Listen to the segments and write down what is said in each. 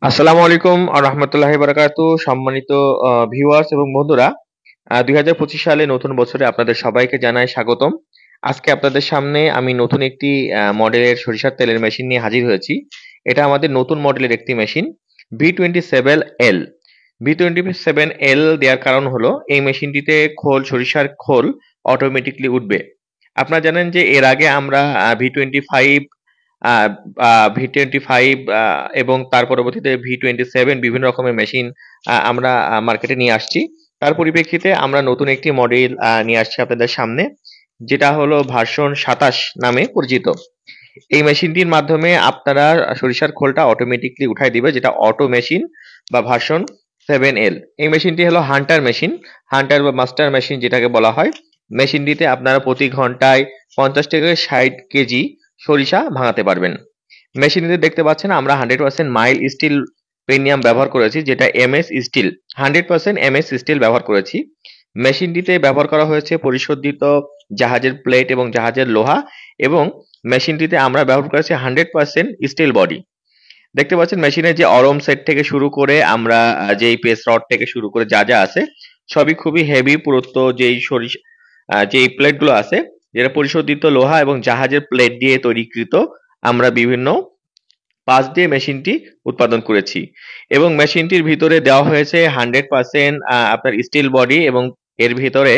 আসসালামু আলাইকুম রহমতুল্লাহি বারাকাতু। সম্মানিত ভিউয়ার্স এবং বন্ধুরা, 2025 সালে নতুন বছরে আপনাদের সবাইকে জানাই স্বাগতম। আজকে আপনাদের সামনে আমি নতুন একটি মডেলের সরিষার তেলের মেশিন নিয়ে হাজির হয়েছি। এটা আমাদের নতুন মডেলের একটি মেশিন V27L। V27L দেওয়ার কারণ হলো এই মেশিনটিতে সরিষার খোল অটোমেটিকলি উঠবে। আপনারা জানেন যে এর আগে আমরা V25 আহ V25 এবং তার পরবর্তীতে V27 বিভিন্ন রকমের মেশিন আমরা মার্কেটে নিয়ে আসছি। তার পরিপ্রেক্ষিতে আমরা নতুন একটি মডেল নিয়ে আসছি আপনাদের সামনে, যেটা হলো ভার্সন 27 নামে পরিচিত। এই মেশিনটির মাধ্যমে আপনারা সরিষার খোলটা অটোমেটিকলি উঠাই দিবে, যেটা অটো মেশিন বা ভার্সন 7L। এই মেশিনটি হলো হান্টার মেশিন, হান্টার বা মাস্টার মেশিন যেটাকে বলা হয়। মেশিনটিতে আপনারা প্রতি ঘন্টায় 50 থেকে 60 কেজি সরিষা ভাঙাতে পারবেন। মেশিনটিতে দেখতে পাচ্ছেন আমরা 100% মাইল স্টিল প্রিমিয়াম ব্যবহার করেছি, যেটা এমএস স্টিল, 100% এমএস স্টিল ব্যবহার করেছি। মেশিনটিতে ব্যবহার করা হয়েছে পরিশোধিত জাহাজের প্লেট এবং জাহাজের লোহা, এবং মেশিনটিতে আমরা ব্যবহার করেছি 100% স্টিল বডি। দেখতে পাচ্ছেন মেশিনের যে অরম সেট থেকে শুরু করে আমরা যেই পেস রড থেকে শুরু করে যা যা আছে সবই খুবই হেভি পুরুত্ব। যেই প্লেটগুলো আছে, যেটা পরিশোধিত লোহা এবং জাহাজের প্লেট দিয়ে তৈরিকৃত, আমরা বিভিন্ন পাশ দিয়ে মেশিনটি উৎপাদন করেছি। এবং মেশিনটির ভিতরে দেওয়া হয়েছে 100% আপনার স্টিল বডি, এবং এর ভিতরে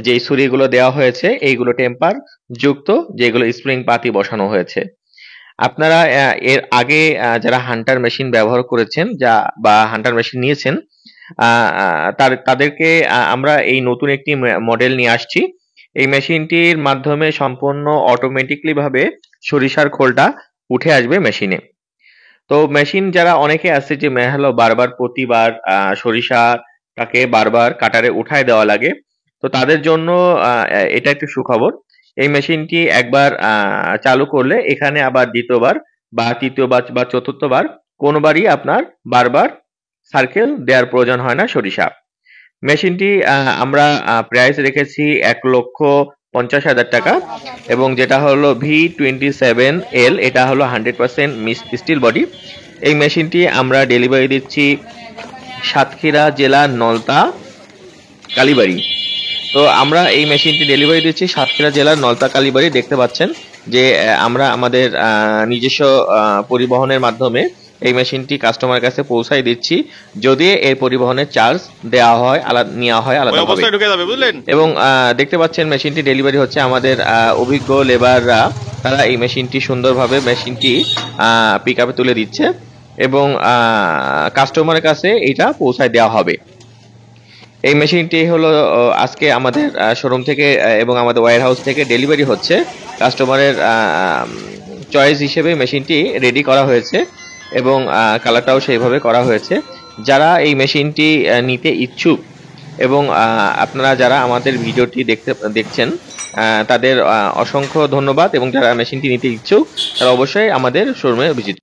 যে ছুরিগুলো দেওয়া হয়েছে এইগুলো টেম্পার যুক্ত, যেগুলো স্প্রিং পাতি বসানো হয়েছে। আপনারা এর আগে যারা হান্টার মেশিন ব্যবহার করেছেন বা হান্টার মেশিন নিয়েছেন, তাদেরকে আমরা এই নতুন একটি মডেল নিয়ে আসছি। এই মেশিনটির মাধ্যমে সম্পূর্ণ অটোমেটিকলি ভাবে সরিষার খোলটা উঠে আসবে মেশিনে। তো মেশিন যারা অনেকে আছে যে হলো বারবার প্রতিবার সরিষাটাকে বারবার কাটারে উঠায় দেওয়া লাগে, তো তাদের জন্য এটা একটু সুখবর। এই মেশিনটি একবার চালু করলে এখানে আবার দ্বিতীয়বার বা তৃতীয়বার বা চতুর্থবার কোনোবারই আপনার বারবার সার্কেল দেওয়ার প্রয়োজন হয় না সরিষা। মেশিনটি আমরা প্রাইস রেখেছি 1,50,000 টাকা, এবং যেটা হলো V27L, এটা হলো 100% স্টিল বডি। এই মেশিনটি আমরা ডেলিভারি দিচ্ছি সাতক্ষীরা জেলা নলতা কালীবাড়ি। তো আমরা এই মেশিনটি ডেলিভারি দিচ্ছি সাতক্ষীরা জেলার নলতা কালীবাড়ি। দেখতে পাচ্ছেন যে আমরা আমাদের নিজস্ব পরিবহনের মাধ্যমে এই মেশিনটি কাস্টমারের কাছে পৌঁছাই দিচ্ছি, যদি এর পরিবহনের চার্জ নেওয়া হয় আলাদাভাবে। এবং দেখতে পাচ্ছেন মেশিনটি ডেলিভারি হচ্ছে আমাদের অভিজ্ঞ লেবাররা, তারা এই মেশিনটি সুন্দরভাবে পিক আপে তুলে দিচ্ছে, এবং কাস্টমারের কাছে এটা পৌঁছায় দেওয়া হবে। এই মেশিনটি হলো আজকে আমাদের শোরুম থেকে এবং আমাদের ওয়্যার হাউস থেকে ডেলিভারি হচ্ছে। কাস্টমারের চয়েস হিসেবে মেশিনটি রেডি করা হয়েছে, এবং কালারটাও সেইভাবে করা হয়েছে। যারা এই মেশিনটি নিতে ইচ্ছুক, এবং আপনারা যারা আমাদের ভিডিওটি দেখছেন, তাদের অসংখ্য ধন্যবাদ, এবং যারা মেশিনটি নিতে ইচ্ছুক তারা অবশ্যই আমাদের শোরুমে ভিজিট